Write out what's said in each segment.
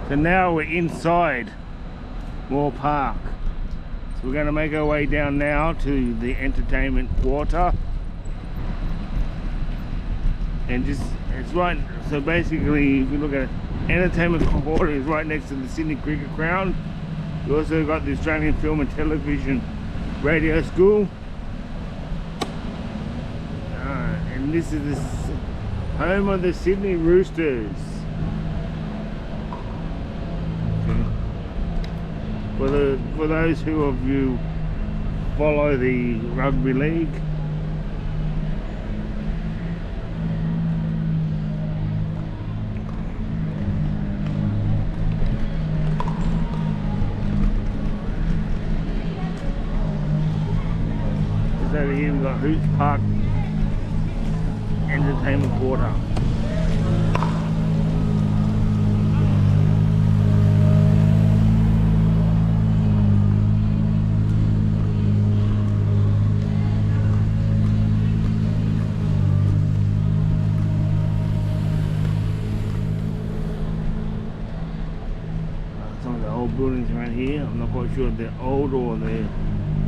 So now we're inside Moore Park. So we're going to make our way down now to the entertainment quarter. And just, it's right, so basically if you look at it, entertainment quarter is right next to the Sydney Cricket Ground. We also got the Australian Film and Television Radio School. And this is the home of the Sydney Roosters. Okay. For those who of you follow the rugby league, over here we've got Hoots Park Entertainment Quarter. Some of the old buildings around here, I'm not quite sure if they're old or they're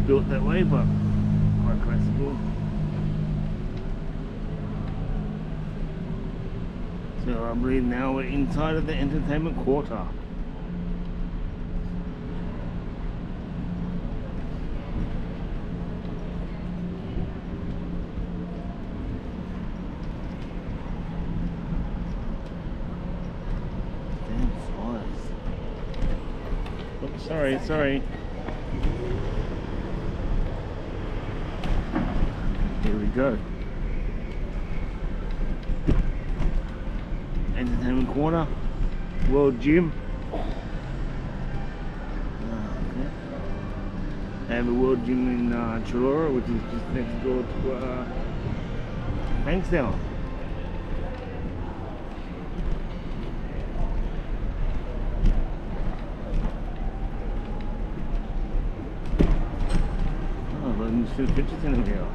built that way, but quite classical. So I believe now we're inside of the entertainment quarter. Damn flies. Oops, sorry. Here we go. Entertainment Corner, World Gym. Okay. They have a World Gym in Chullora, which is just next door to Bankstown. Oh, but there's still pictures in here.